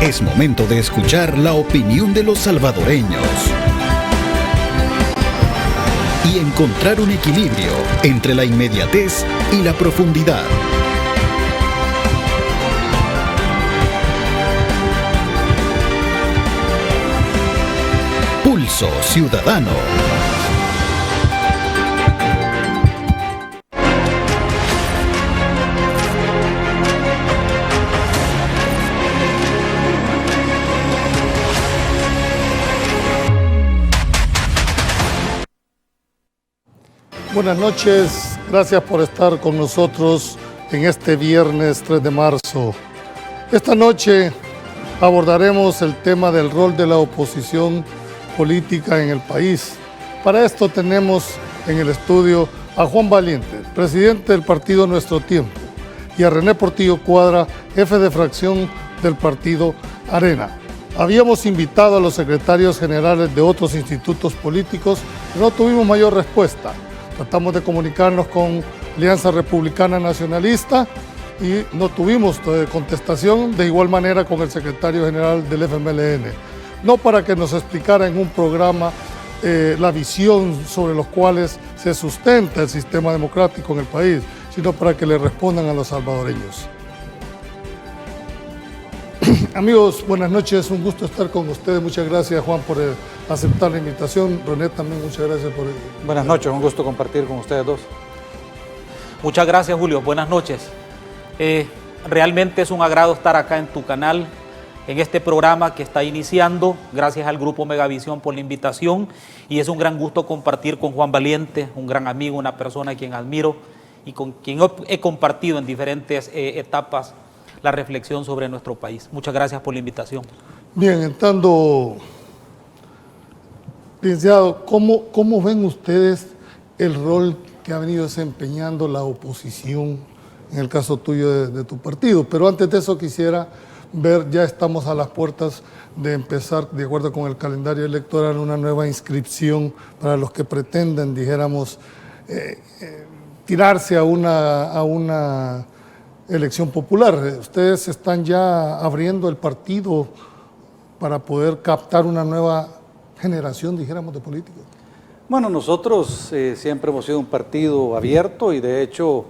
Es momento de escuchar la opinión de los salvadoreños y encontrar un equilibrio entre la inmediatez y la profundidad. Pulso Ciudadano. Buenas noches, gracias por estar con nosotros en este viernes 3 de marzo. Esta noche abordaremos el tema del rol de la oposición política en el país. Para esto tenemos en el estudio a Juan Valiente, presidente del partido Nuestro Tiempo, y a René Portillo Cuadra, jefe de fracción del partido Arena. Habíamos invitado a los secretarios generales de otros institutos políticos, pero no tuvimos mayor respuesta. Tratamos de comunicarnos con Alianza Republicana Nacionalista y no tuvimos contestación, de igual manera con el secretario general del FMLN. No para que nos explicara en un programa la visión sobre los cuales se sustenta el sistema democrático en el país, sino para que le respondan a los salvadoreños. Amigos, buenas noches, un gusto estar con ustedes. Muchas gracias, Juan, por aceptar la invitación. René, también muchas gracias por... Buenas noches, un gusto compartir con ustedes dos. Muchas gracias, Julio. Buenas noches. Realmente es un agrado estar acá en tu canal, en este programa que está iniciando. Gracias al Grupo Megavisión por la invitación. Y es un gran gusto compartir con Juan Valiente, un gran amigo, una persona a quien admiro y con quien he compartido en diferentes etapas la reflexión sobre nuestro país. Muchas gracias por la invitación. Bien, entrando, licenciado, ¿cómo ven ustedes el rol que ha venido desempeñando la oposición, en el caso tuyo de tu partido? Pero antes de eso quisiera ver, ya estamos a las puertas de empezar, de acuerdo con el calendario electoral, una nueva inscripción para los que pretenden, dijéramos, tirarse a una elección popular. Ustedes están ya abriendo el partido para poder captar una nueva generación, dijéramos, de políticos. Bueno, nosotros siempre hemos sido un partido abierto y de hecho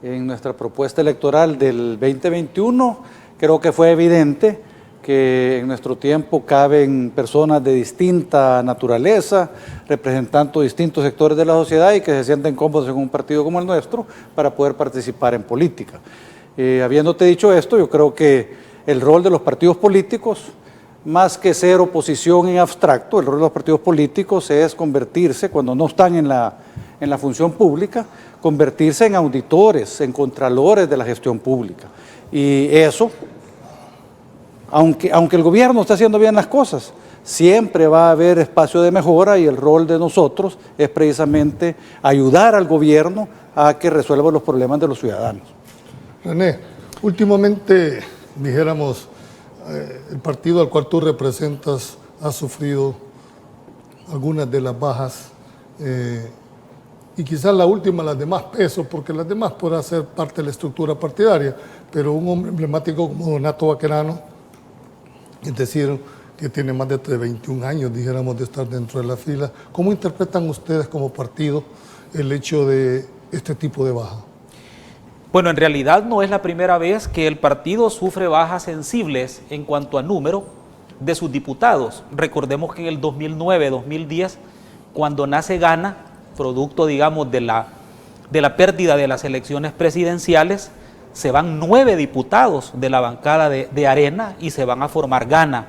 en nuestra propuesta electoral del 2021 creo que fue evidente que en nuestro tiempo caben personas de distinta naturaleza, representando distintos sectores de la sociedad y que se sienten cómodos en un partido como el nuestro para poder participar en política. Habiéndote dicho esto, yo creo que el rol de los partidos políticos, más que ser oposición en abstracto, el rol de los partidos políticos es convertirse, cuando no están en la función pública, convertirse en auditores, en contralores de la gestión pública. Y eso, aunque el gobierno está haciendo bien las cosas, siempre va a haber espacio de mejora y el rol de nosotros es precisamente ayudar al gobierno a que resuelva los problemas de los ciudadanos. René, últimamente, dijéramos, el partido al cual tú representas ha sufrido algunas de las bajas y quizás la última, las de más peso, porque las demás podrán ser parte de la estructura partidaria, pero un hombre emblemático como Donato Baquerano, es decir, que tiene más de 21 años, dijéramos, de estar dentro de la fila. ¿Cómo interpretan ustedes como partido el hecho de este tipo de baja? Bueno, en realidad no es la primera vez que el partido sufre bajas sensibles en cuanto a número de sus diputados. Recordemos que en el 2009-2010, cuando nace Gana, producto, digamos, de la pérdida de las elecciones presidenciales, se van 9 diputados de la bancada de Arena y se van a formar Gana.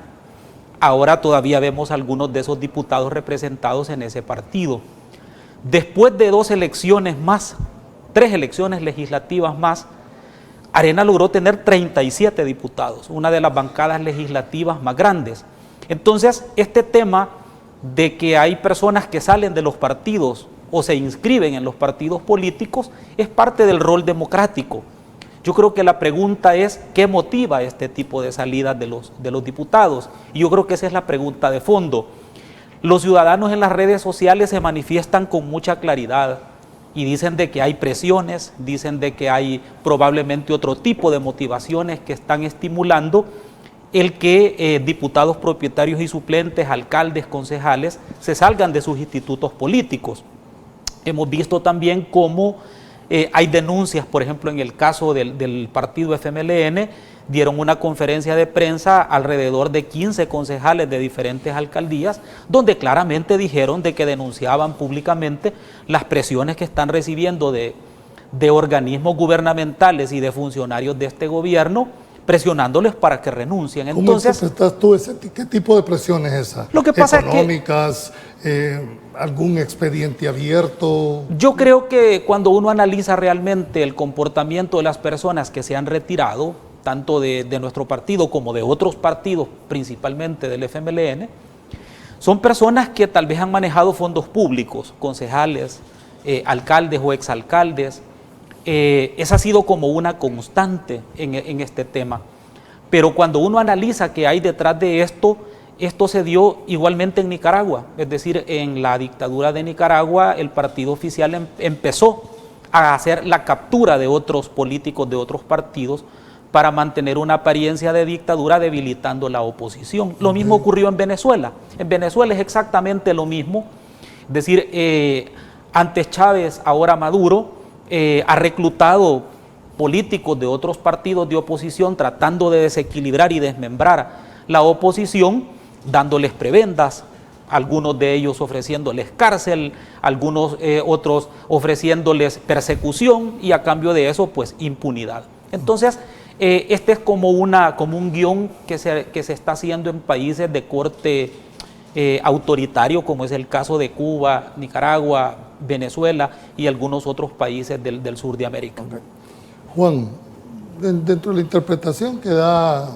Ahora todavía vemos algunos de esos diputados representados en ese partido. Después de 2 elecciones más, 3 elecciones legislativas más, Arena logró tener 37 diputados, una de las bancadas legislativas más grandes. Entonces, este tema de que hay personas que salen de los partidos o se inscriben en los partidos políticos es parte del rol democrático. Yo creo que la pregunta es ¿qué motiva este tipo de salidas de los diputados? Y yo creo que esa es la pregunta de fondo. Los ciudadanos en las redes sociales se manifiestan con mucha claridad y dicen de que hay presiones, dicen de que hay probablemente otro tipo de motivaciones que están estimulando el que diputados propietarios y suplentes, alcaldes, concejales, se salgan de sus institutos políticos. Hemos visto también cómo hay denuncias, por ejemplo, en el caso del partido FMLN, dieron una conferencia de prensa alrededor de 15 concejales de diferentes alcaldías, donde claramente dijeron de que denunciaban públicamente las presiones que están recibiendo de organismos gubernamentales y de funcionarios de este gobierno, presionándoles para que renuncien. Entonces, ¿cómo interpretas tú qué tipo de presión es esa? Lo que pasa ¿económicas, algún expediente abierto? Yo creo que cuando uno analiza realmente el comportamiento de las personas que se han retirado, tanto de nuestro partido como de otros partidos, principalmente del FMLN, son personas que tal vez han manejado fondos públicos, concejales, alcaldes o exalcaldes. Esa ha sido como una constante en este tema. Pero cuando uno analiza qué hay detrás de esto se dio igualmente en Nicaragua. Es decir, en la dictadura de Nicaragua, el partido oficial empezó a hacer la captura de otros políticos de otros partidos para mantener una apariencia de dictadura, debilitando la oposición. Lo mismo ocurrió en Venezuela. En Venezuela es exactamente lo mismo. Es decir, antes Chávez, ahora Maduro, ha reclutado políticos de otros partidos de oposición tratando de desequilibrar y desmembrar la oposición, dándoles prebendas, algunos de ellos ofreciéndoles cárcel, algunos otros ofreciéndoles persecución y a cambio de eso, pues, impunidad. Entonces, este es como un guión que se está haciendo en países de corte autoritario, como es el caso de Cuba, Nicaragua, Venezuela y algunos otros países del sur de América. Okay. Juan, dentro de la interpretación que da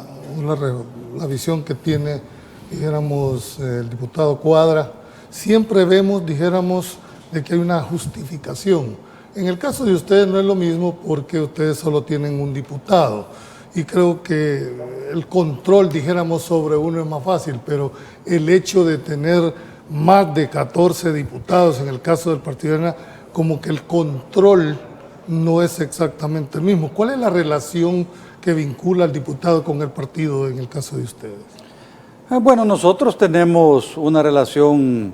la visión que tiene, dijéramos, el diputado Cuadra, siempre vemos, dijéramos, de que hay una justificación. En el caso de ustedes no es lo mismo porque ustedes solo tienen un diputado y creo que el control, dijéramos, sobre uno es más fácil, pero el hecho de tener más de 14 diputados, en el caso del Partido Arena, como que el control no es exactamente el mismo. ¿Cuál es la relación que vincula al diputado con el partido en el caso de ustedes? Bueno, nosotros tenemos una relación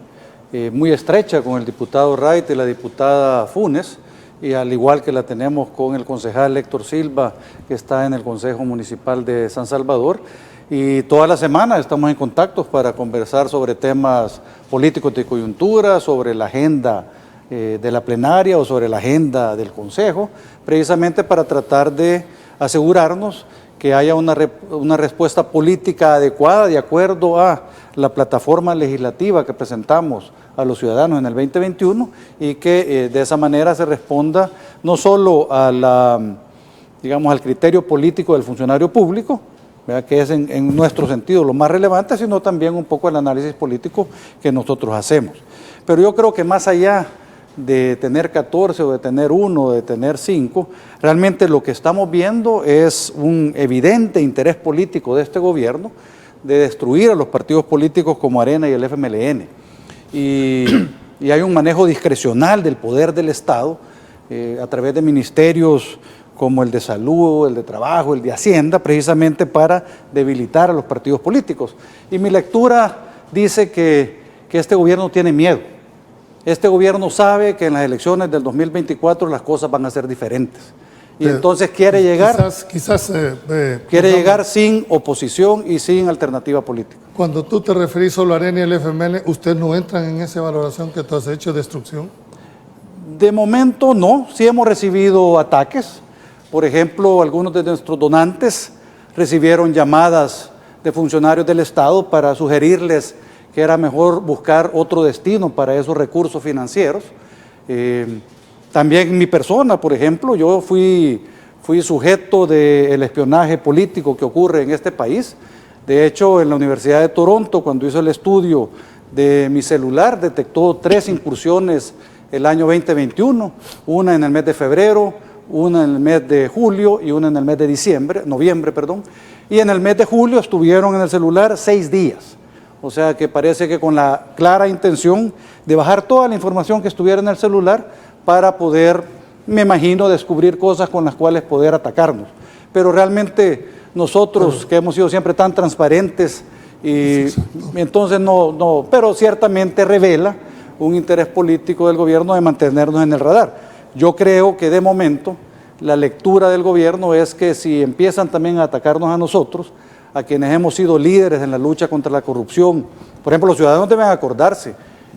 muy estrecha con el diputado Wright y la diputada Funes, y al igual que la tenemos con el concejal Héctor Silva, que está en el Consejo Municipal de San Salvador, y toda la semana estamos en contacto para conversar sobre temas políticos de coyuntura, sobre la agenda de la plenaria o sobre la agenda del Consejo, precisamente para tratar de asegurarnos que haya una respuesta política adecuada de acuerdo a la plataforma legislativa que presentamos a los ciudadanos en el 2021 y que de esa manera se responda no solo a al criterio político del funcionario público, ¿verdad?, que es en nuestro sentido lo más relevante, sino también un poco el análisis político que nosotros hacemos. Pero yo creo que más allá de tener 14 o de tener 1 o de tener 5, realmente lo que estamos viendo es un evidente interés político de este gobierno de destruir a los partidos políticos como Arena y el FMLN. Y hay un manejo discrecional del poder del Estado a través de ministerios como el de Salud, el de Trabajo, el de Hacienda, precisamente para debilitar a los partidos políticos. Y mi lectura dice que este gobierno tiene miedo. Este gobierno sabe que en las elecciones del 2024 las cosas van a ser diferentes. Y entonces quiere llegar, llegar sin oposición y sin alternativa política. Cuando tú te referís solo a Arena y al FML, ¿ustedes no entran en esa valoración que tú has hecho de destrucción? De momento no, sí hemos recibido ataques. Por ejemplo, algunos de nuestros donantes recibieron llamadas de funcionarios del Estado para sugerirles que era mejor buscar otro destino para esos recursos financieros. También mi persona, por ejemplo, yo fui sujeto del espionaje político que ocurre en este país. De hecho, en la Universidad de Toronto, cuando hizo el estudio de mi celular, detectó 3 incursiones el año 2021, una en el mes de febrero, una en el mes de julio y una en el mes de noviembre. Y en el mes de julio estuvieron en el celular 6 días. O sea que parece que con la clara intención de bajar toda la información que estuviera en el celular para poder, me imagino, descubrir cosas con las cuales poder atacarnos. Pero realmente nosotros que hemos sido siempre tan transparentes, y entonces pero ciertamente revela un interés político del gobierno de mantenernos en el radar. Yo creo que de momento la lectura del gobierno es que si empiezan también a atacarnos a nosotros, a quienes hemos sido líderes en la lucha contra la corrupción, por ejemplo, los ciudadanos deben acordarse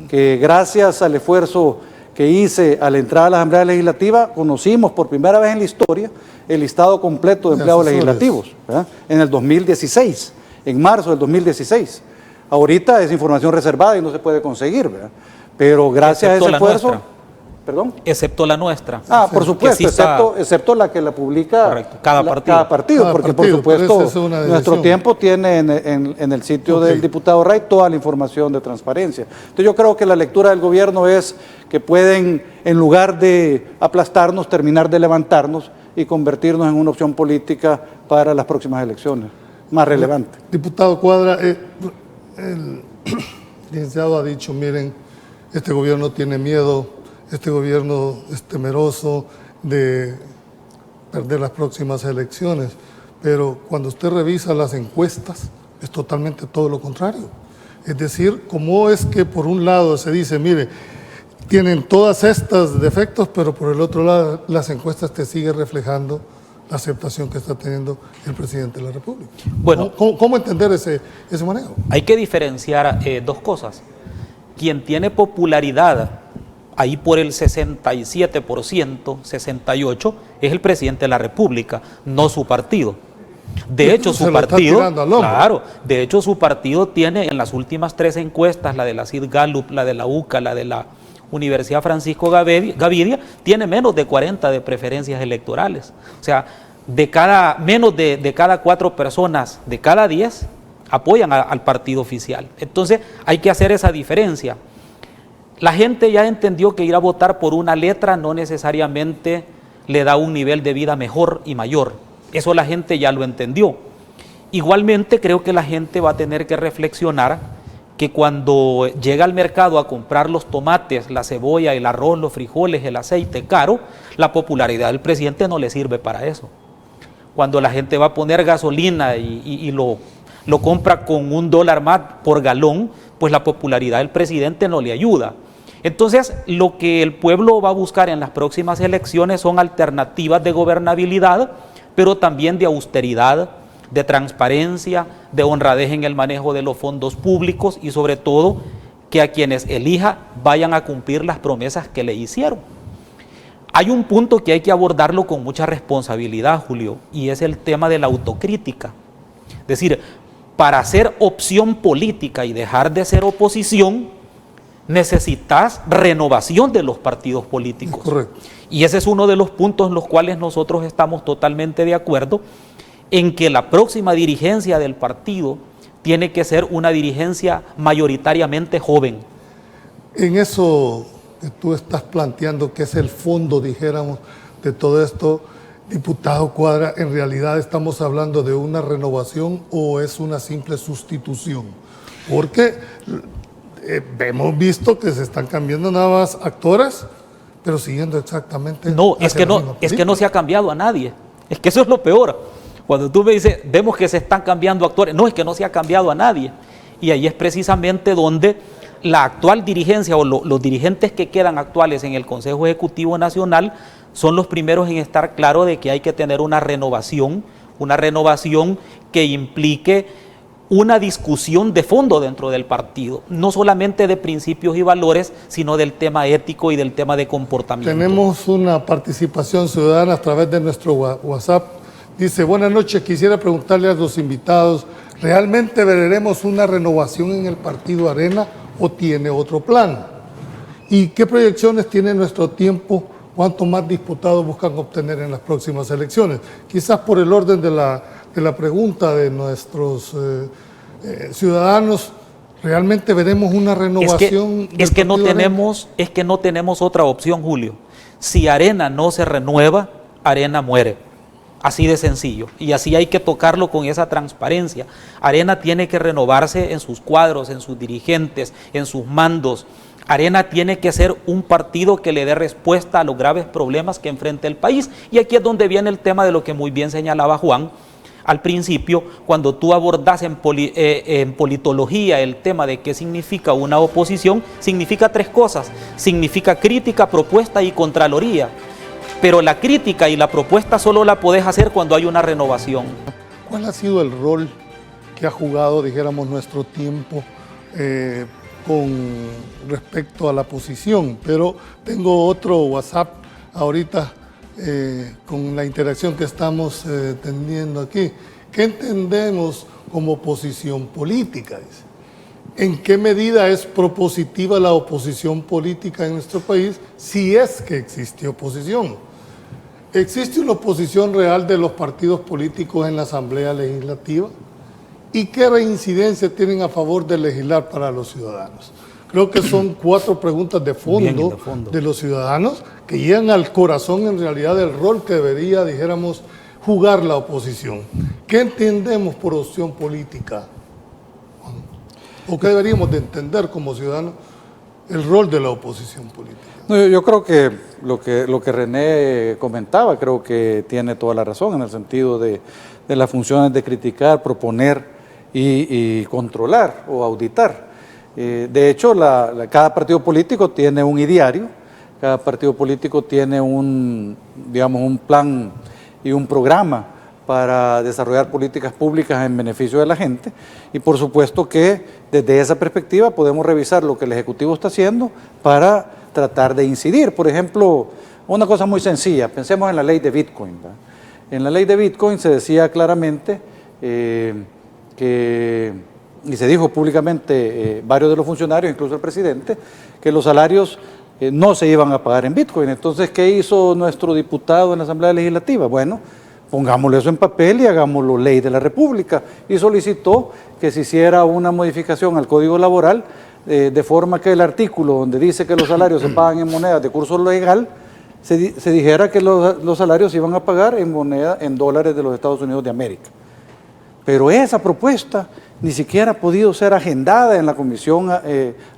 que gracias al esfuerzo que hice a la entrada a la Asamblea Legislativa, conocimos por primera vez en la historia el listado completo de empleados legislativos, ¿verdad? En el 2016, en marzo del 2016. Ahorita es información reservada y no se puede conseguir, ¿verdad? Pero gracias a ese esfuerzo... ¿Perdón? Excepto la nuestra. Por supuesto, sí excepto la que la publica cada partido, porque por supuesto nuestro tiempo tiene en el sitio del diputado Ray toda la información de transparencia. Entonces yo creo que la lectura del gobierno es que pueden, en lugar de aplastarnos, terminar de levantarnos y convertirnos en una opción política para las próximas elecciones, más relevante. Diputado Cuadra, el licenciado ha dicho, miren, este gobierno tiene miedo, este gobierno es temeroso de perder las próximas elecciones, pero cuando usted revisa las encuestas es totalmente todo lo contrario. Es decir, ¿cómo es que por un lado se dice, mire, tienen todas estos defectos, pero por el otro lado las encuestas te siguen reflejando la aceptación que está teniendo el presidente de la República? Bueno, ¿Cómo entender ese manejo? Hay que diferenciar dos cosas. Quien tiene popularidad ahí por el 67%, 68%, es el presidente de la República, no su partido. De hecho, su partido, claro, de hecho su partido tiene en las últimas 3 encuestas, la de la Sid Gallup, la de la UCA, la de la Universidad Francisco Gavidia, tiene menos de 40 de preferencias electorales. O sea, menos de cada 4 personas, de cada 10, apoyan al partido oficial. Entonces, hay que hacer esa diferencia. La gente ya entendió que ir a votar por una letra no necesariamente le da un nivel de vida mejor y mayor. Eso la gente ya lo entendió. Igualmente creo que la gente va a tener que reflexionar que cuando llega al mercado a comprar los tomates, la cebolla, el arroz, los frijoles, el aceite caro, la popularidad del presidente no le sirve para eso. Cuando la gente va a poner gasolina y lo compra con $1 más por galón, pues la popularidad del presidente no le ayuda. Entonces, lo que el pueblo va a buscar en las próximas elecciones son alternativas de gobernabilidad, pero también de austeridad, de transparencia, de honradez en el manejo de los fondos públicos y sobre todo que a quienes elija vayan a cumplir las promesas que le hicieron. Hay un punto que hay que abordarlo con mucha responsabilidad, Julio, y es el tema de la autocrítica. Es decir, para ser opción política y dejar de ser oposición, necesitas renovación de los partidos políticos. Correcto. Y ese es uno de los puntos en los cuales nosotros estamos totalmente de acuerdo, en que la próxima dirigencia del partido tiene que ser una dirigencia mayoritariamente joven. En eso que tú estás planteando, que es el fondo, dijéramos, de todo esto, diputado Cuadra, ¿en realidad estamos hablando de una renovación o es una simple sustitución? Porque hemos visto que se están cambiando nada más actores, pero siguiendo exactamente... No, es que no se ha cambiado a nadie. Es que eso es lo peor. Cuando tú me dices, vemos que se están cambiando actores, no, es que no se ha cambiado a nadie. Y ahí es precisamente donde la actual dirigencia o los dirigentes que quedan actuales en el Consejo Ejecutivo Nacional son los primeros en estar claro de que hay que tener una renovación que implique una discusión de fondo dentro del partido, no solamente de principios y valores, sino del tema ético y del tema de comportamiento. Tenemos una participación ciudadana a través de nuestro WhatsApp. Dice, buenas noches, quisiera preguntarle a los invitados, ¿realmente veremos una renovación en el partido Arena o tiene otro plan? ¿Y qué proyecciones tiene nuestro tiempo? ¿Cuánto más diputados buscan obtener en las próximas elecciones? Quizás por el orden de la pregunta de nuestros ciudadanos, ¿realmente veremos una renovación? Es que no tenemos otra opción, Julio. Si Arena no se renueva, Arena muere. Así de sencillo. Y así hay que tocarlo con esa transparencia. Arena tiene que renovarse en sus cuadros, en sus dirigentes, en sus mandos. Arena tiene que ser un partido que le dé respuesta a los graves problemas que enfrenta el país. Y aquí es donde viene el tema de lo que muy bien señalaba Juan. al principio, cuando tú abordas en politología el tema de qué significa una oposición, significa tres cosas: significa crítica, propuesta y contraloría. Pero la crítica y la propuesta solo la podés hacer cuando hay una renovación. ¿Cuál ha sido el rol que ha jugado, dijéramos, nuestro tiempo con respecto a la posición? Pero tengo otro WhatsApp ahorita con la interacción que estamos teniendo aquí. ¿Qué entendemos como oposición política? ¿En qué medida es propositiva la oposición política en nuestro país, si es que existe oposición? ¿Existe una oposición real de los partidos políticos en la Asamblea Legislativa? ¿Y qué reincidencia tienen a favor de legislar para los ciudadanos? Creo que son 4 preguntas de fondo de los ciudadanos que llegan al corazón en realidad del rol que debería, dijéramos, jugar la oposición. ¿Qué entendemos por opción política? ¿O qué deberíamos de entender como ciudadanos el rol de la oposición política? No, yo creo que lo que René comentaba, creo que tiene toda la razón en el sentido de las funciones de criticar, proponer y controlar o auditar. De hecho, cada partido político tiene un ideario, cada partido político tiene un plan y un programa para desarrollar políticas públicas en beneficio de la gente, y por supuesto que desde esa perspectiva podemos revisar lo que el Ejecutivo está haciendo para tratar de incidir. Por ejemplo, una cosa muy sencilla, pensemos en la ley de Bitcoin, ¿verdad? En la ley de Bitcoin se decía claramente y se dijo públicamente varios de los funcionarios, incluso el presidente, que los salarios no se iban a pagar en Bitcoin. Entonces, ¿qué hizo nuestro diputado en la Asamblea Legislativa? Bueno, pongámoslo eso en papel y hagámoslo ley de la República, y solicitó que se hiciera una modificación al Código Laboral de forma que el artículo donde dice que los salarios se pagan en monedas de curso legal, se dijera que los salarios se iban a pagar en dólares de los Estados Unidos de América. Pero esa propuesta ni siquiera ha podido ser agendada en la comisión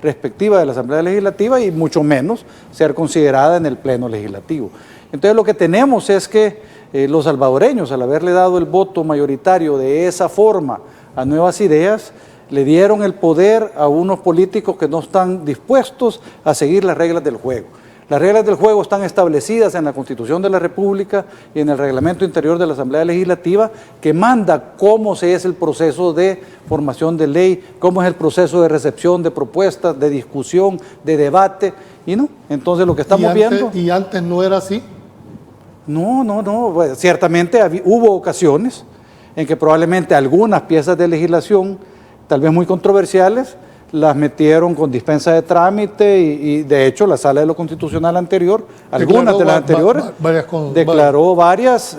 respectiva de la Asamblea Legislativa, y mucho menos ser considerada en el Pleno Legislativo. Entonces lo que tenemos es que los salvadoreños, al haberle dado el voto mayoritario de esa forma a Nuevas Ideas, le dieron el poder a unos políticos que no están dispuestos a seguir las reglas del juego. Las reglas del juego están establecidas en la Constitución de la República y en el reglamento interior de la Asamblea Legislativa, que manda cómo es el proceso de formación de ley, cómo es el proceso de recepción de propuestas, de discusión, de debate, y no. Entonces lo que estamos viendo... ¿Y antes no era así? No. Bueno, ciertamente hubo ocasiones en que probablemente algunas piezas de legislación, tal vez muy controversiales, las metieron con dispensa de trámite y de hecho la Sala de lo Constitucional anterior, algunas de las anteriores, declaró varias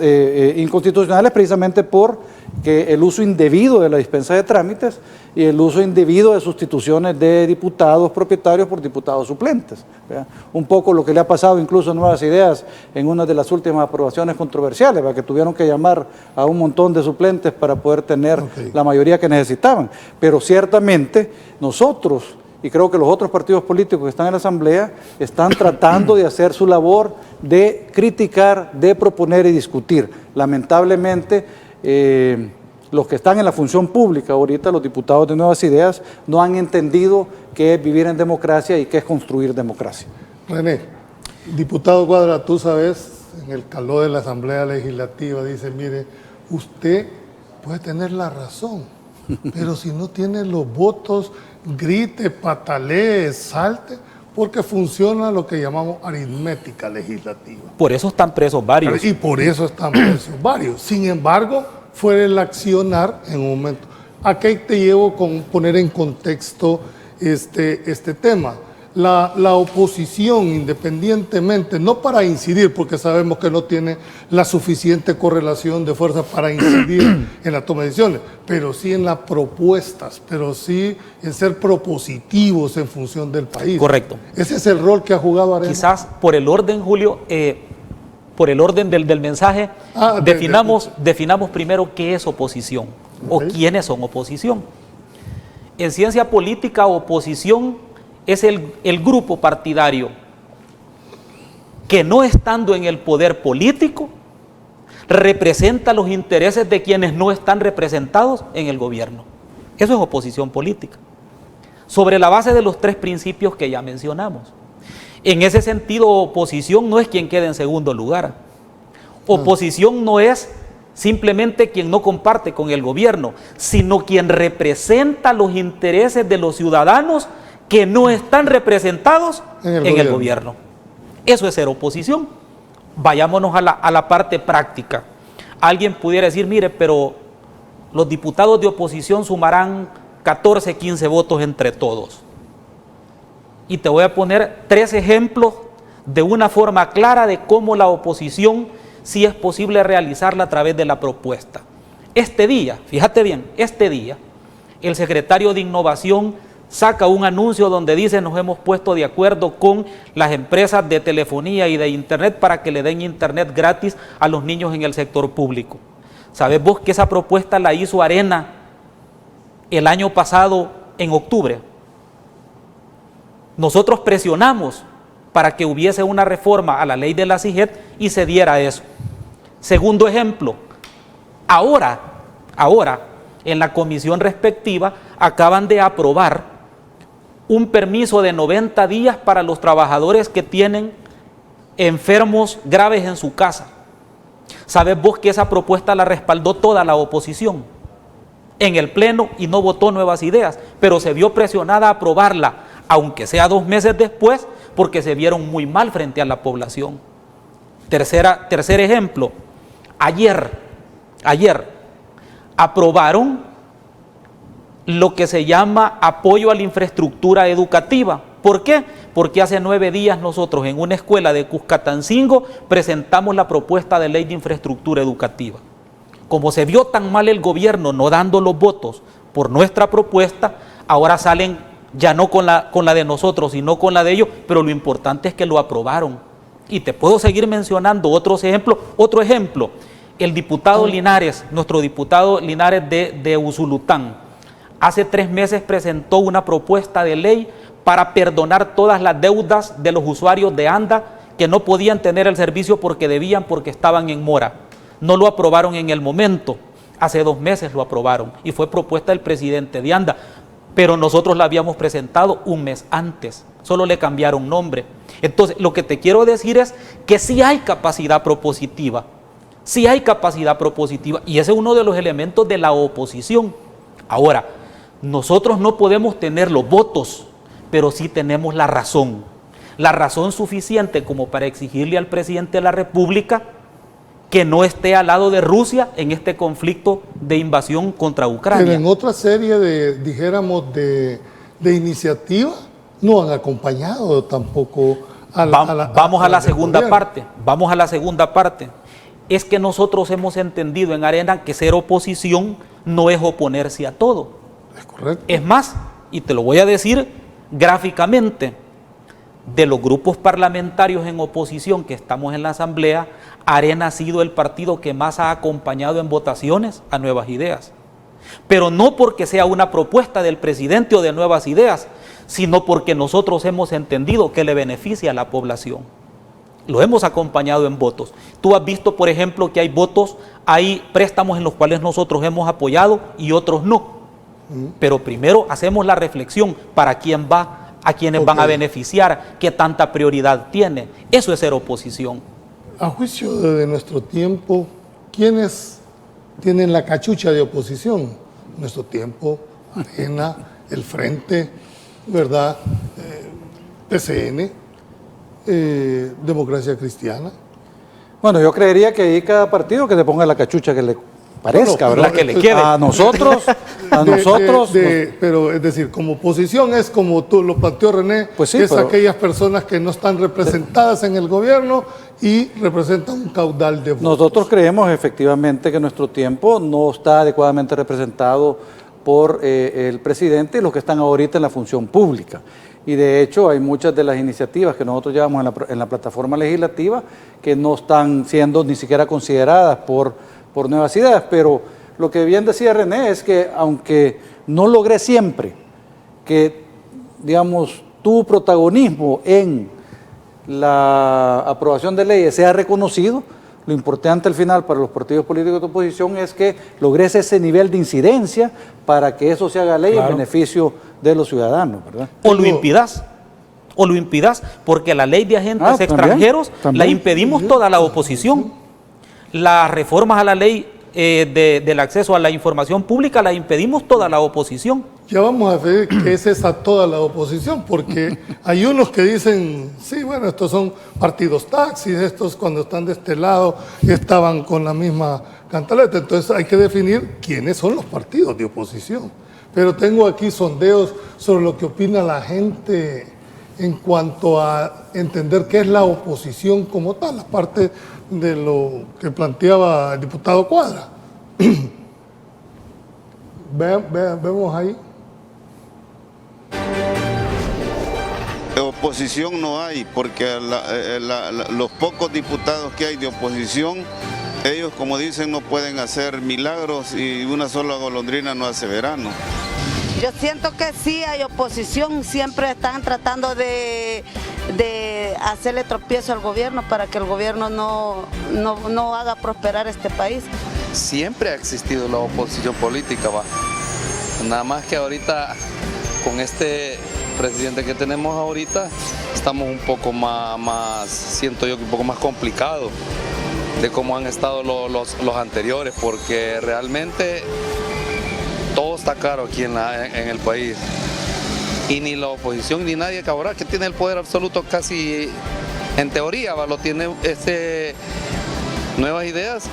inconstitucionales precisamente por que el uso indebido de la dispensa de trámites y el uso indebido de sustituciones de diputados propietarios por diputados suplentes, ¿verdad? Un poco lo que le ha pasado incluso a Nuevas Ideas en una de las últimas aprobaciones controversiales, ¿verdad? Que tuvieron que llamar a un montón de suplentes para poder tener la mayoría que necesitaban. Pero ciertamente nosotros, y creo que los otros partidos políticos que están en la Asamblea, están tratando de hacer su labor de criticar, de proponer y discutir. Lamentablemente, los que están en la función pública ahorita, los diputados de Nuevas Ideas, no han entendido qué es vivir en democracia y qué es construir democracia. René, diputado Cuadra, tú sabes, en el calor de la Asamblea Legislativa, dice, mire, usted puede tener la razón, pero si no tiene los votos, grite, patalee, salte, porque funciona lo que llamamos aritmética legislativa. Por eso están presos varios. Y por eso están presos varios. Sin embargo, fue el accionar en un momento. Aquí te llevo con poner en contexto este tema. La oposición, independientemente, no para incidir, porque sabemos que no tiene la suficiente correlación de fuerza para incidir en la toma de decisiones, pero sí en las propuestas, pero sí en ser propositivos en función del país. Correcto. Ese es el rol que ha jugado Arena. Quizás por el orden, Julio, por el orden del mensaje, definamos primero qué es oposición o quiénes son oposición. En ciencia política, oposición es el grupo partidario que, no estando en el poder político, representa los intereses de quienes no están representados en el gobierno. Eso es oposición política, sobre la base de los 3 principios que ya mencionamos. En ese sentido, oposición no es quien quede en segundo lugar. Oposición no es simplemente quien no comparte con el gobierno, sino quien representa los intereses de los ciudadanos que no están representados en el gobierno. Eso es ser oposición. Vayámonos a la parte práctica. Alguien pudiera decir, mire, pero los diputados de oposición sumarán 14, 15 votos entre todos. Y te voy a poner 3 ejemplos de una forma clara de cómo la oposición sí es posible realizarla a través de la propuesta. Este día, fíjate bien, el secretario de Innovación saca un anuncio donde dice: nos hemos puesto de acuerdo con las empresas de telefonía y de internet para que le den internet gratis a los niños en el sector público. ¿Sabes vos que esa propuesta la hizo Arena el año pasado en octubre? Nosotros presionamos para que hubiese una reforma a la ley de la CIGET y se diera eso. Segundo ejemplo, ahora, en la comisión respectiva acaban de aprobar un permiso de 90 días para los trabajadores que tienen enfermos graves en su casa. ¿Sabes vos que esa propuesta la respaldó toda la oposición en el Pleno y no votó Nuevas Ideas, pero se vio presionada a aprobarla, aunque sea 2 meses después, porque se vieron muy mal frente a la población? Tercer ejemplo, ayer aprobaron lo que se llama apoyo a la infraestructura educativa. ¿Por qué? Porque hace 9 días nosotros en una escuela de Cuscatancingo presentamos la propuesta de ley de infraestructura educativa. Como se vio tan mal el gobierno no dando los votos por nuestra propuesta, ahora salen ya no con la de nosotros, sino con la de ellos, pero lo importante es que lo aprobaron. Y te puedo seguir mencionando otros ejemplos. Otro ejemplo, el diputado Linares, nuestro diputado Linares de Usulután, hace 3 meses presentó una propuesta de ley para perdonar todas las deudas de los usuarios de ANDA que no podían tener el servicio porque debían, porque estaban en mora. No lo aprobaron en el momento, hace 2 meses lo aprobaron y fue propuesta del presidente de ANDA, pero nosotros la habíamos presentado 1 mes antes, solo le cambiaron nombre. Entonces, lo que te quiero decir es que sí hay capacidad propositiva, y ese es uno de los elementos de la oposición. Ahora, nosotros no podemos tener los votos, pero sí tenemos la razón suficiente como para exigirle al presidente de la República que no esté al lado de Rusia en este conflicto de invasión contra Ucrania. Pero en otra serie de iniciativas no han acompañado tampoco Vamos a la segunda parte. Es que nosotros hemos entendido en Arena que ser oposición no es oponerse a todo. Es correcto. Es más, y te lo voy a decir gráficamente, de los grupos parlamentarios en oposición que estamos en la Asamblea, Arena ha sido el partido que más ha acompañado en votaciones a Nuevas Ideas. Pero no porque sea una propuesta del presidente o de Nuevas Ideas, sino porque nosotros hemos entendido que le beneficia a la población. Lo hemos acompañado en votos. Tú has visto, por ejemplo, que hay préstamos en los cuales nosotros hemos apoyado y otros no. Pero primero hacemos la reflexión para quién va, a quiénes van a beneficiar, qué tanta prioridad tiene. Eso es ser oposición. A juicio de nuestro tiempo, ¿quiénes tienen la cachucha de oposición? Nuestro tiempo, Arena, el Frente, ¿verdad? PCN, Democracia Cristiana. Bueno, yo creería que ahí cada partido que se ponga la cachucha que le parezca, Bueno, ¿verdad? la que le quede. A nosotros, pero es decir, como oposición es como tú lo planteó René, Pues sí, es pero aquellas personas que no están representadas en el gobierno y representan un caudal de votos. nosotros creemos efectivamente que nuestro tiempo no está adecuadamente representado por el presidente y los que están ahorita en la función pública. Y de hecho hay muchas de las iniciativas que nosotros llevamos en la plataforma legislativa que no están siendo ni siquiera consideradas por Nuevas Ideas, pero lo que bien decía René es que aunque no logré siempre que, digamos, tu protagonismo en la aprobación de leyes sea reconocido, lo importante al final para los partidos políticos de oposición es que logres ese nivel de incidencia para que eso se haga ley en beneficio de los ciudadanos, ¿verdad? O lo impidas, porque la ley de agentes extranjeros la impedimos toda la oposición. Las reformas a la ley del acceso a la información pública la impedimos toda la oposición. Ya vamos a ver qué es esa toda la oposición, porque hay unos que dicen, sí, bueno, estos son partidos taxis, estos cuando están de este lado estaban con la misma cantaleta. Entonces hay que definir quiénes son los partidos de oposición. Pero tengo aquí sondeos sobre lo que opina la gente en cuanto a entender qué es la oposición como tal, aparte de lo que planteaba el diputado Cuadra. Vemos ahí. Oposición no hay, porque los pocos diputados que hay de oposición, ellos, como dicen, no pueden hacer milagros y una sola golondrina no hace verano. Yo siento que sí hay oposición, siempre están tratando de hacerle tropiezo al gobierno para que el gobierno no haga prosperar este país. Siempre ha existido la oposición política, va. Nada más que ahorita, con este presidente que tenemos ahorita, estamos un poco más, siento yo que un poco más complicado de cómo han estado los anteriores, porque realmente todo está caro aquí en el país. Y ni la oposición ni nadie que ahora que tiene el poder absoluto casi en teoría, lo tiene nuevas ideas.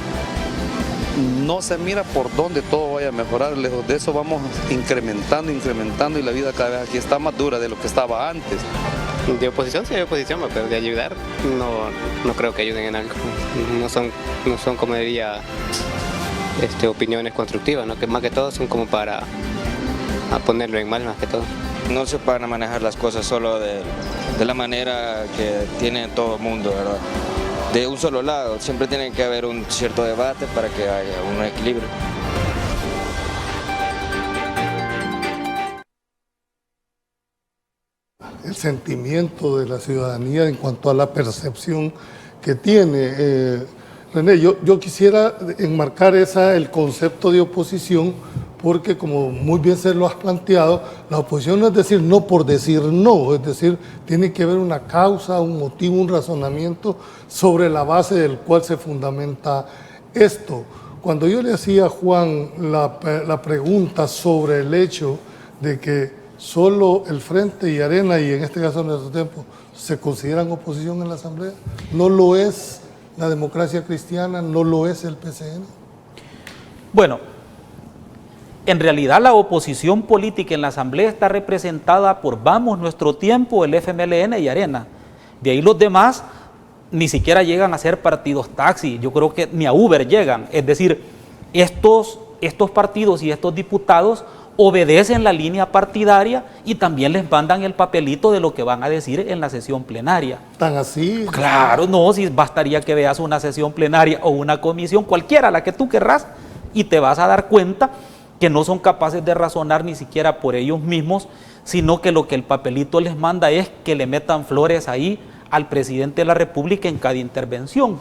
No se mira por dónde todo vaya a mejorar, lejos de eso vamos incrementando y la vida cada vez aquí está más dura de lo que estaba antes. De oposición sí hay oposición, pero de ayudar no creo que ayuden en algo. No son como diría, opiniones constructivas, ¿no? Que más que todo son como para ponerlo en mal más que todo. No se van a manejar las cosas solo de la manera que tiene todo el mundo, ¿verdad? De un solo lado, siempre tiene que haber un cierto debate para que haya un equilibrio. El sentimiento de la ciudadanía en cuanto a la percepción que tiene. René, yo quisiera enmarcar el concepto de oposición, porque como muy bien se lo has planteado, la oposición no es decir no por decir no, es decir, tiene que haber una causa, un motivo, un razonamiento sobre la base del cual se fundamenta esto. Cuando yo le hacía a Juan la pregunta sobre el hecho de que solo el Frente y Arena, y en este caso en nuestro tiempo, se consideran oposición en la Asamblea, ¿no lo es la Democracia Cristiana, no lo es el PCN? Bueno, en realidad la oposición política en la Asamblea está representada por Vamos, Nuestro Tiempo, el FMLN y Arena. De ahí los demás ni siquiera llegan a ser partidos taxi, yo creo que ni a Uber llegan. Es decir, estos partidos y estos diputados obedecen la línea partidaria y también les mandan el papelito de lo que van a decir en la sesión plenaria. ¿Tan así? Claro, no, si bastaría que veas una sesión plenaria o una comisión, cualquiera, la que tú querrás, y te vas a dar cuenta que no son capaces de razonar ni siquiera por ellos mismos, sino que lo que el papelito les manda es que le metan flores ahí al presidente de la República en cada intervención,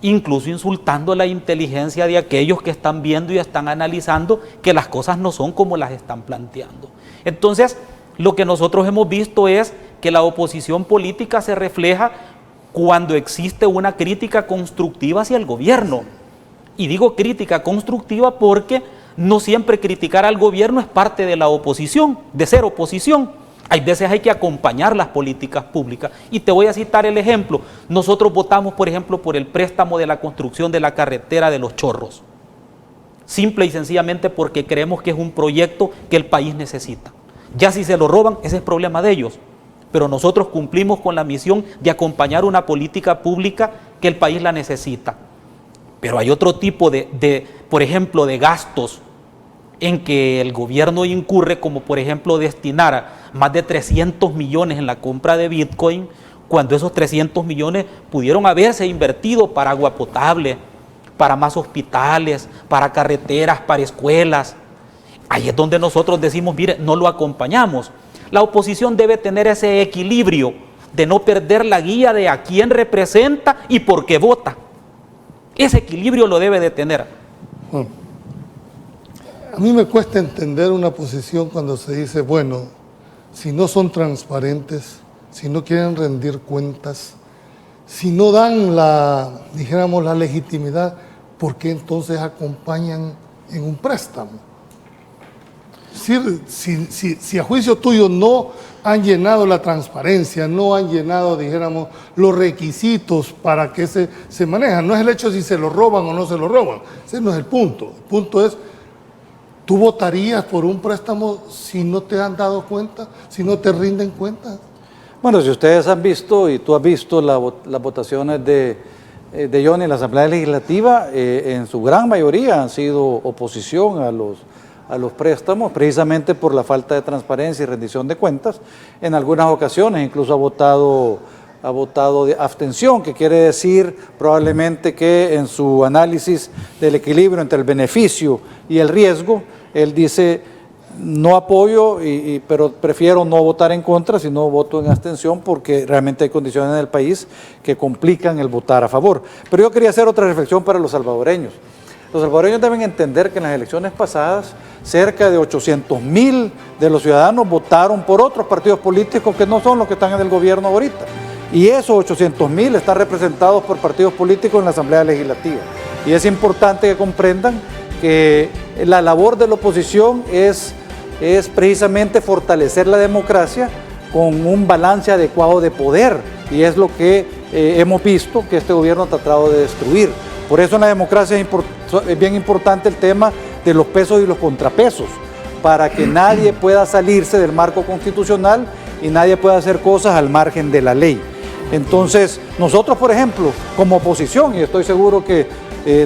incluso insultando la inteligencia de aquellos que están viendo y están analizando que las cosas no son como las están planteando. Entonces, lo que nosotros hemos visto es que la oposición política se refleja cuando existe una crítica constructiva hacia el gobierno. Y digo crítica constructiva porque no siempre criticar al gobierno es parte de la oposición, de ser oposición. Hay veces hay que acompañar las políticas públicas. Y te voy a citar el ejemplo. Nosotros votamos, por ejemplo, por el préstamo de la construcción de la carretera de Los Chorros. Simple y sencillamente porque creemos que es un proyecto que el país necesita. Ya si se lo roban, ese es problema de ellos. Pero nosotros cumplimos con la misión de acompañar una política pública que el país la necesita. Pero hay otro tipo por ejemplo, de gastos en que el gobierno incurre, como por ejemplo destinar más de 300 millones en la compra de Bitcoin, cuando esos 300 millones pudieron haberse invertido para agua potable, para más hospitales, para carreteras, para escuelas. Ahí es donde nosotros decimos, mire, no lo acompañamos. La oposición debe tener ese equilibrio de no perder la guía de a quién representa y por qué vota. Ese equilibrio lo debe de tener. Bueno, a mí me cuesta entender una posición cuando se dice, bueno, si no son transparentes, si no quieren rendir cuentas, si no dan dijéramos, la legitimidad, ¿por qué entonces acompañan en un préstamo? Si a juicio tuyo no han llenado la transparencia, no han llenado, dijéramos, los requisitos para que se manejan. No es el hecho de si se lo roban o no se lo roban. Ese no es el punto. El punto es, ¿tú votarías por un préstamo si no te han dado cuenta, si no te rinden cuenta? Bueno, si ustedes han visto y tú has visto las votaciones de Johnny en la Asamblea Legislativa, en su gran mayoría han sido oposición a los préstamos, precisamente por la falta de transparencia y rendición de cuentas. En algunas ocasiones incluso ha votado de abstención, que quiere decir probablemente que en su análisis del equilibrio entre el beneficio y el riesgo, él dice, no apoyo, pero prefiero no votar en contra, sino voto en abstención, porque realmente hay condiciones en el país que complican el votar a favor. Pero yo quería hacer otra reflexión para los salvadoreños. Los salvadoreños deben entender que en las elecciones pasadas cerca de 800,000 de los ciudadanos votaron por otros partidos políticos que no son los que están en el gobierno ahorita. Y esos 800,000 están representados por partidos políticos en la Asamblea Legislativa. Y es importante que comprendan que la labor de la oposición es precisamente fortalecer la democracia con un balance adecuado de poder. Y es lo que hemos visto que este gobierno ha tratado de destruir. Por eso en la democracia es bien importante el tema de los pesos y los contrapesos, para que nadie pueda salirse del marco constitucional y nadie pueda hacer cosas al margen de la ley. Entonces, nosotros, por ejemplo, como oposición, y estoy seguro que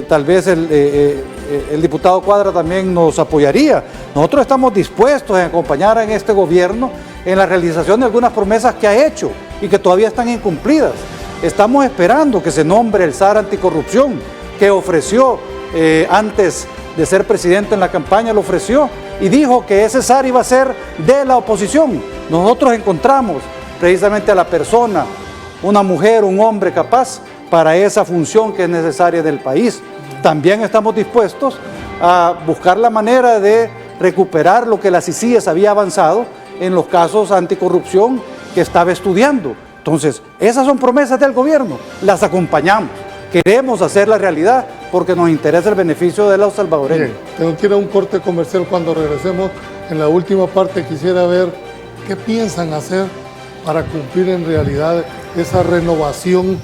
tal vez el diputado Cuadra también nos apoyaría, nosotros estamos dispuestos a acompañar en este gobierno en la realización de algunas promesas que ha hecho y que todavía están incumplidas. Estamos esperando que se nombre el SAR anticorrupción, que ofreció antes de ser presidente en la campaña, lo ofreció y dijo que ese SAR iba a ser de la oposición. Nosotros encontramos precisamente a la persona, una mujer, un hombre capaz para esa función que es necesaria del país. También estamos dispuestos a buscar la manera de recuperar lo que la CICIES había avanzado en los casos anticorrupción que estaba estudiando. Entonces, esas son promesas del gobierno, las acompañamos. Queremos hacer la realidad porque nos interesa el beneficio de los salvadoreños. Bien, tengo que ir a un corte comercial. Cuando regresemos en la última parte quisiera ver qué piensan hacer para cumplir en realidad esa renovación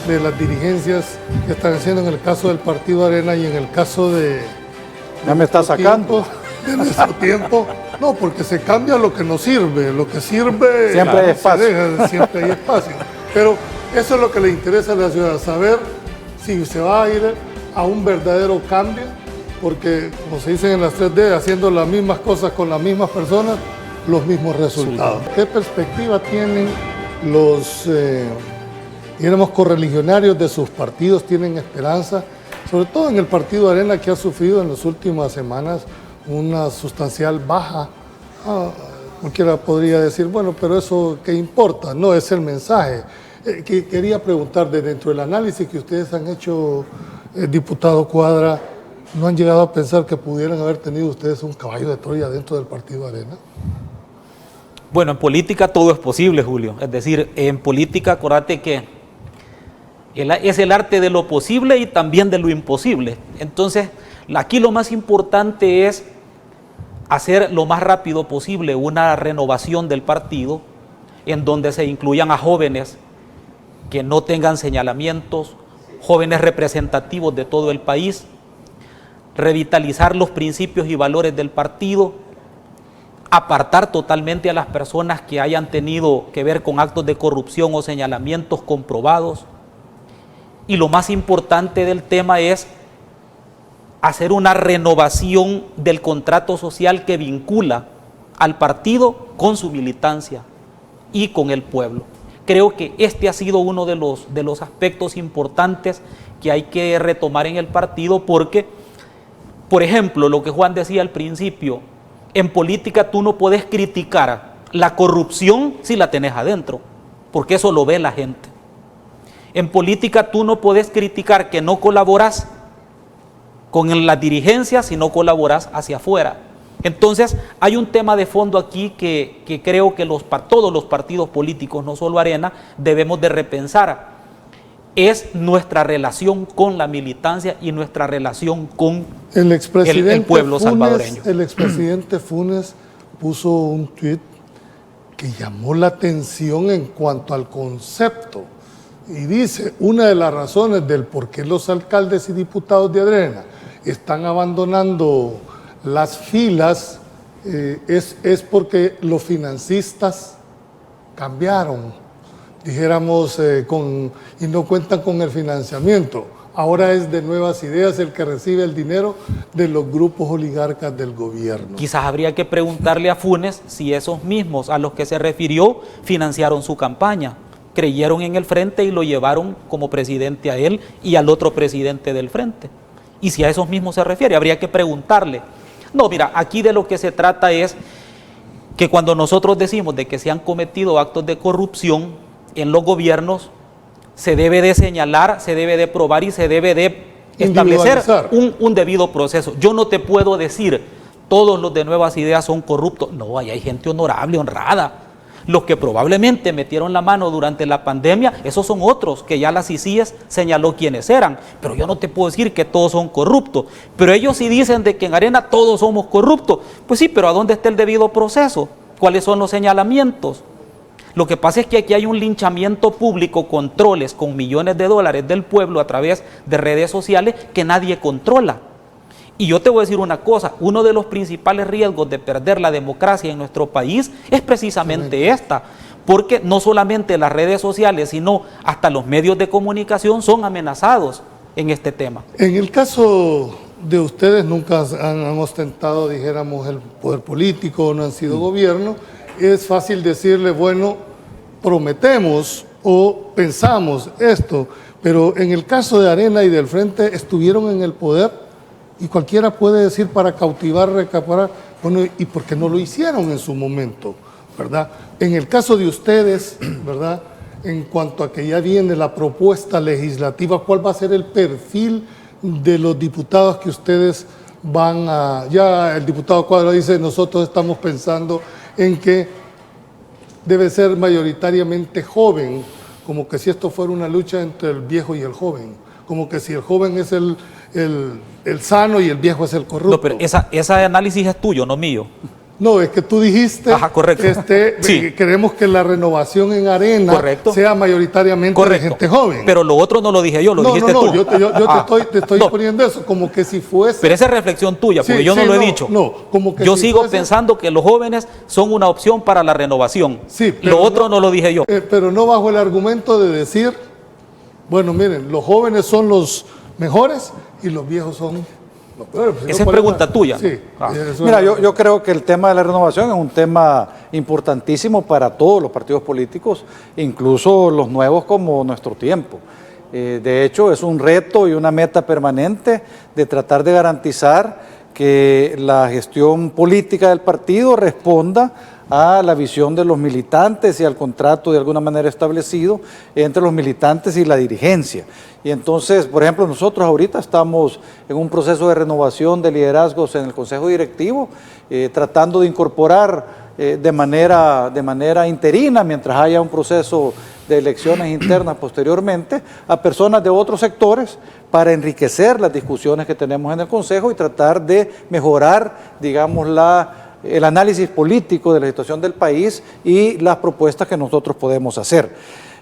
de las dirigencias que están haciendo en el caso del Partido Arena y en el caso de... Ya me está sacando. De nuestro tiempo. No, porque se cambia lo que nos sirve. Lo que sirve... Siempre hay espacio. Siempre hay espacio. Pero eso es lo que le interesa a la ciudad, saber si se va a ir a un verdadero cambio, porque, como se dice en las 3D, haciendo las mismas cosas con las mismas personas, los mismos resultados. ¿Qué perspectiva tienen los, digamos, correligionarios de sus partidos? ¿Tienen esperanza? Sobre todo en el Partido Arena, que ha sufrido en las últimas semanas una sustancial baja. Cualquiera podría decir, bueno, pero eso ¿qué importa? No es el mensaje. Quería preguntar, de dentro del análisis que ustedes han hecho, diputado Cuadra, ¿no han llegado a pensar que pudieran haber tenido ustedes un caballo de Troya dentro del Partido Arena? Bueno, en política todo es posible, Julio. Es decir, en política, acuérdate que es el arte de lo posible y también de lo imposible. Entonces, aquí lo más importante es hacer lo más rápido posible una renovación del partido en donde se incluyan a jóvenes que no tengan señalamientos, jóvenes representativos de todo el país, revitalizar los principios y valores del partido, apartar totalmente a las personas que hayan tenido que ver con actos de corrupción o señalamientos comprobados. Y lo más importante del tema es hacer una renovación del contrato social que vincula al partido con su militancia y con el pueblo. Creo que este ha sido uno de los aspectos importantes que hay que retomar en el partido porque, por ejemplo, lo que Juan decía al principio, en política tú no puedes criticar la corrupción si la tenés adentro, porque eso lo ve la gente. En política tú no puedes criticar que no colaboras con las dirigencias si no colaboras hacia afuera. Entonces hay un tema de fondo aquí que creo que todos los partidos políticos, no solo Arena, debemos de repensar. Es nuestra relación con la militancia y nuestra relación con el pueblo salvadoreño. El expresidente Funes puso un tuit que llamó la atención en cuanto al concepto. Y dice, una de las razones del por qué los alcaldes y diputados de Arena están abandonando las filas es porque los financistas cambiaron, dijéramos, y no cuentan con el financiamiento. Ahora es de Nuevas Ideas el que recibe el dinero de los grupos oligarcas del gobierno. Quizás habría que preguntarle a Funes si esos mismos a los que se refirió financiaron su campaña, creyeron en el Frente y lo llevaron como presidente a él y al otro presidente del Frente. Y si a esos mismos se refiere, habría que preguntarle. No, mira, aquí de lo que se trata es que cuando nosotros decimos de que se han cometido actos de corrupción en los gobiernos, se debe de señalar, se debe de probar y se debe de establecer un debido proceso. Yo no te puedo decir, todos los de Nuevas Ideas son corruptos. No, ahí hay gente honorable, honrada. Los que probablemente metieron la mano durante la pandemia, esos son otros, que ya la CICIES señaló quiénes eran. Pero yo no te puedo decir que todos son corruptos. Pero ellos sí dicen de que en Arena todos somos corruptos. Pues sí, pero ¿a dónde está el debido proceso? ¿Cuáles son los señalamientos? Lo que pasa es que aquí hay un linchamiento público, controles con millones de dólares del pueblo a través de redes sociales que nadie controla. Y yo te voy a decir una cosa, uno de los principales riesgos de perder la democracia en nuestro país es precisamente esta, porque no solamente las redes sociales, sino hasta los medios de comunicación son amenazados en este tema. En el caso de ustedes, nunca han ostentado, dijéramos, el poder político, no han sido gobierno, es fácil decirle, bueno, prometemos o pensamos esto, pero en el caso de Arena y del Frente estuvieron en el poder. Y cualquiera puede decir para cautivar, recaparar, bueno, ¿y por qué no lo hicieron en su momento? ¿Verdad? En el caso de ustedes, ¿verdad? En cuanto a que ya viene la propuesta legislativa, ¿cuál va a ser el perfil de los diputados que ustedes van a...? Ya el diputado Cuadra dice, nosotros estamos pensando en que debe ser mayoritariamente joven, como que si esto fuera una lucha entre el viejo y el joven, como que si el joven es el sano y el viejo es el corrupto. No, pero ese análisis es tuyo, no mío. No, es que tú dijiste. Ajá, correcto. Sí. Queremos que la renovación en Arena sea mayoritariamente de gente joven. Pero lo otro no lo dije yo, lo dijiste tú. Yo te estoy poniendo eso, como que si fuese... Pero esa es reflexión tuya, porque yo no lo he dicho. No, como que yo sigo pensando que los jóvenes son una opción para la renovación. Sí, lo otro no lo dije yo. Pero no bajo el argumento de decir, bueno, miren, los jóvenes son los mejores y los viejos son los peores. Esa es pregunta tuya. Sí. Mira, yo creo que el tema de la renovación es un tema importantísimo para todos los partidos políticos, incluso los nuevos como nuestro tiempo. De hecho, es un reto y una meta permanente de tratar de garantizar que la gestión política del partido responda a la visión de los militantes y al contrato de alguna manera establecido entre los militantes y la dirigencia. Y entonces, por ejemplo, nosotros ahorita estamos en un proceso de renovación de liderazgos en el Consejo Directivo, tratando de incorporar de manera interina, mientras haya un proceso de elecciones internas posteriormente, a personas de otros sectores para enriquecer las discusiones que tenemos en el Consejo y tratar de mejorar, digamos, el análisis político de la situación del país y las propuestas que nosotros podemos hacer.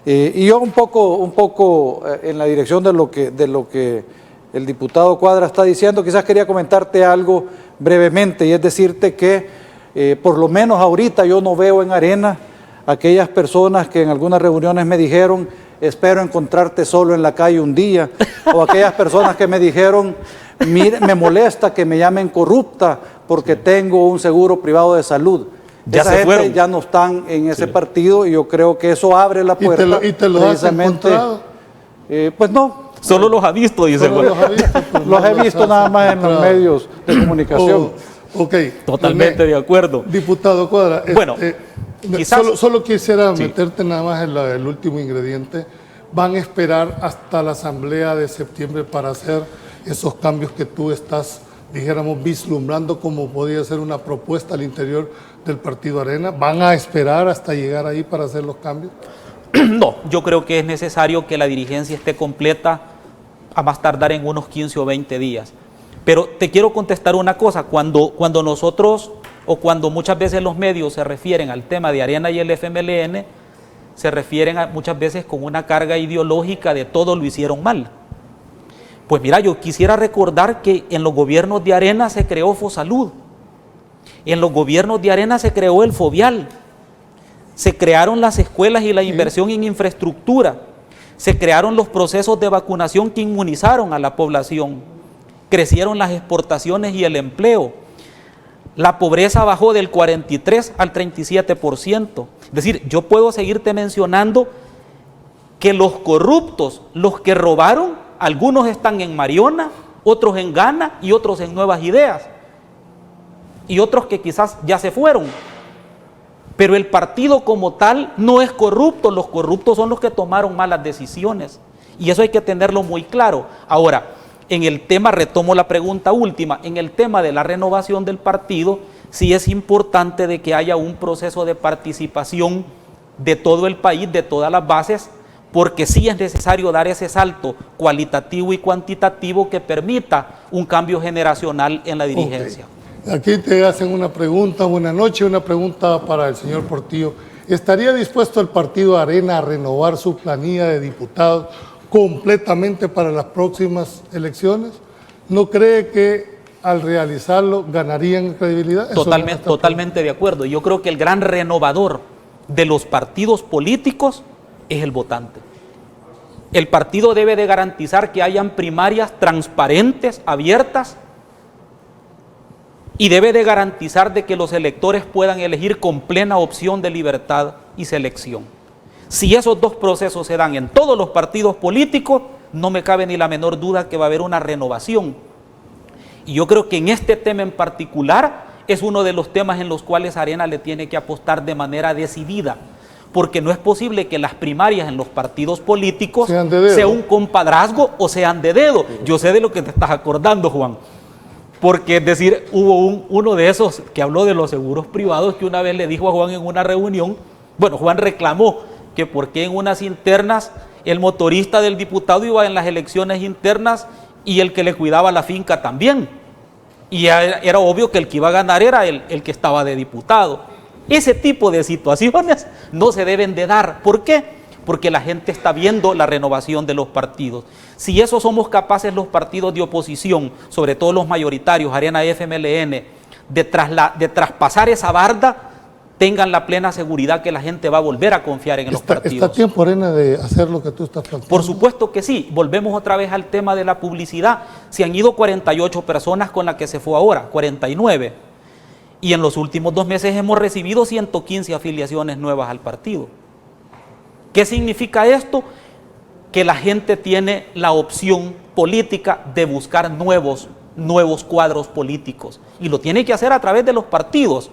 Y yo un poco en la dirección de lo que el diputado Cuadra está diciendo, quizás quería comentarte algo brevemente, y es decirte que por lo menos ahorita yo no veo en Arena aquellas personas que en algunas reuniones me dijeron, espero encontrarte solo en la calle un día, o aquellas personas que me dijeron, me molesta que me llamen corrupta porque tengo un seguro privado de salud. Esa gente ya no están en ese partido y yo creo que eso abre la puerta. ¿Y te lo has encontrado? Pues no. Solo los ha visto, dice. Los he visto nada más en los medios de comunicación. Totalmente de acuerdo. Diputado Cuadra, bueno, quizás... solo quisiera meterte nada más en el último ingrediente. van a esperar hasta la asamblea de septiembre para hacer esos cambios que tú estás, dijéramos, vislumbrando como podría ser una propuesta al interior del Partido Arena? ¿Van a esperar hasta llegar ahí para hacer los cambios? No, yo creo que es necesario que la dirigencia esté completa a más tardar en unos 15 o 20 días. Pero te quiero contestar una cosa, cuando nosotros, o cuando muchas veces los medios se refieren al tema de Arena y el FMLN, se refieren muchas veces con una carga ideológica de todo lo hicieron mal. Pues mira, yo quisiera recordar que en los gobiernos de Arena se creó Fosalud, en los gobiernos de Arena se creó el Fovial, se crearon las escuelas y la inversión en infraestructura, se crearon los procesos de vacunación que inmunizaron a la población, crecieron las exportaciones y el empleo, la pobreza bajó del 43 al 37%. Es decir, yo puedo seguirte mencionando que los corruptos, los que robaron, algunos están en Mariona, otros en Ghana y otros en Nuevas Ideas, y otros que quizás ya se fueron. Pero el partido como tal no es corrupto, los corruptos son los que tomaron malas decisiones. Y eso hay que tenerlo muy claro. Ahora, en el tema, retomo la pregunta última, en el tema de la renovación del partido, sí es importante de que haya un proceso de participación de todo el país, de todas las bases, porque sí es necesario dar ese salto cualitativo y cuantitativo que permita un cambio generacional en la dirigencia. Okay. Aquí te hacen una pregunta, buenas noches, una pregunta para el señor Portillo. ¿Estaría dispuesto el partido Arena a renovar su planilla de diputados completamente para las próximas elecciones? ¿No cree que al realizarlo ganarían credibilidad? Totalmente de acuerdo. Yo creo que el gran renovador de los partidos políticos es el votante. El partido debe de garantizar que hayan primarias transparentes, abiertas, y debe de garantizar de que los electores puedan elegir con plena opción de libertad y selección. Si esos dos procesos se dan en todos los partidos políticos, no me cabe ni la menor duda que va a haber una renovación. Y yo creo que en este tema en particular es uno de los temas en los cuales Arena le tiene que apostar de manera decidida, porque no es posible que las primarias en los partidos políticos sean un compadrazgo o sean de dedo. Yo sé de lo que te estás acordando, Juan. Porque es decir, hubo uno de esos que habló de los seguros privados que una vez le dijo a Juan en una reunión, bueno, Juan reclamó que por qué en unas internas el motorista del diputado iba en las elecciones internas y el que le cuidaba la finca también. Y era obvio que el que iba a ganar era el que estaba de diputado. Ese tipo de situaciones no se deben de dar. ¿Por qué? Porque la gente está viendo la renovación de los partidos. Si eso somos capaces los partidos de oposición, sobre todo los mayoritarios, Arena y FMLN, de traspasar esa barda, tengan la plena seguridad que la gente va a volver a confiar en los partidos. ¿Está tiempo, Arena, de hacer lo que tú estás planteando? Por supuesto que sí. Volvemos otra vez al tema de la publicidad. Se han ido 48 personas con la que se fue ahora, 49. Y en los últimos 2 meses hemos recibido 115 afiliaciones nuevas al partido. ¿Qué significa esto? Que la gente tiene la opción política de buscar nuevos cuadros políticos. Y lo tiene que hacer a través de los partidos.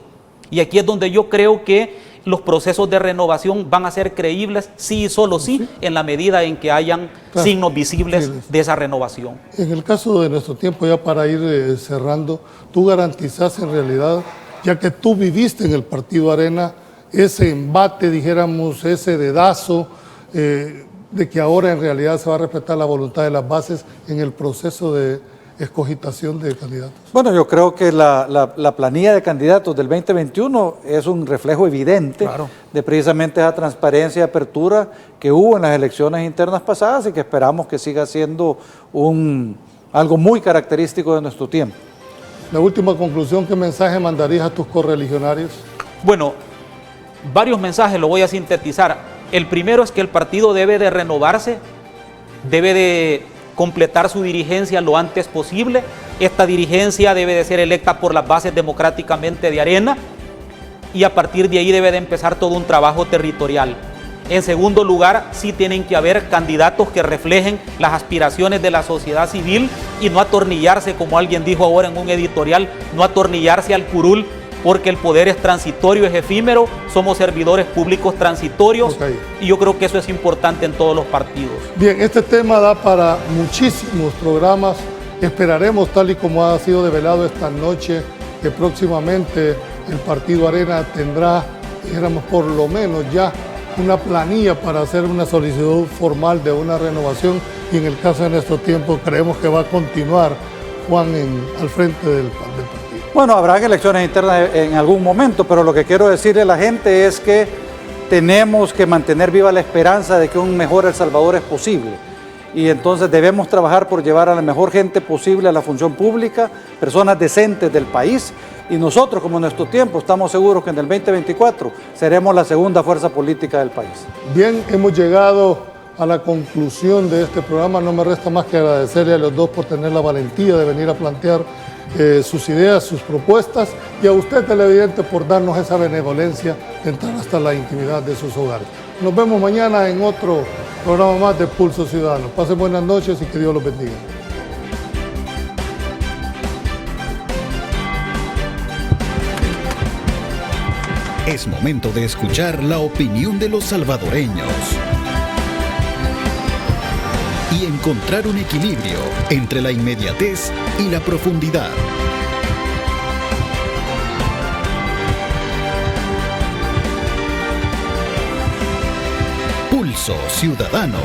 Y aquí es donde yo creo que los procesos de renovación van a ser creíbles, sí y solo sí, en la medida en que hayan signos visibles de esa renovación. En el caso de nuestro tiempo, ya para ir cerrando, tú garantizas en realidad, ya que tú viviste en el Partido Arena, ese embate, dijéramos, ese dedazo, de que ahora en realidad se va a respetar la voluntad de las bases en el proceso de escogitación de candidatos. Bueno, yo creo que la planilla de candidatos del 2021 es un reflejo evidente de precisamente esa transparencia y apertura que hubo en las elecciones internas pasadas y que esperamos que siga siendo algo muy característico de nuestro tiempo. La última conclusión, ¿qué mensaje mandarías a tus correligionarios? Bueno, varios mensajes, lo voy a sintetizar. El primero es que el partido debe de renovarse, debe de completar su dirigencia lo antes posible. Esta dirigencia debe de ser electa por las bases democráticamente de Arena y a partir de ahí debe de empezar todo un trabajo territorial. En segundo lugar, sí tienen que haber candidatos que reflejen las aspiraciones de la sociedad civil y no atornillarse, como alguien dijo ahora en un editorial, no atornillarse al curul porque el poder es transitorio, es efímero, somos servidores públicos transitorios, y yo creo que eso es importante en todos los partidos. Bien, este tema da para muchísimos programas. Esperaremos, tal y como ha sido develado esta noche, que próximamente el Partido Arena tendrá, dijéramos, por lo menos ya una planilla para hacer una solicitud formal de una renovación, y en el caso de nuestro tiempo creemos que va a continuar Juan al frente del partido. Bueno, habrá elecciones internas en algún momento, pero lo que quiero decirle a la gente es que tenemos que mantener viva la esperanza de que un mejor El Salvador es posible. Y entonces debemos trabajar por llevar a la mejor gente posible a la función pública, personas decentes del país. Y nosotros, como en nuestro tiempo, estamos seguros que en el 2024 seremos la segunda fuerza política del país. Bien, hemos llegado a la conclusión de este programa. No me resta más que agradecerle a los dos por tener la valentía de venir a plantear sus ideas, sus propuestas, y a usted, televidente, por darnos esa benevolencia de entrar hasta la intimidad de sus hogares. Nos vemos mañana en otro programa más de Pulso Ciudadano. Pasen buenas noches y que Dios los bendiga. Es momento de escuchar la opinión de los salvadoreños y encontrar un equilibrio entre la inmediatez y la profundidad. Pulso Ciudadano.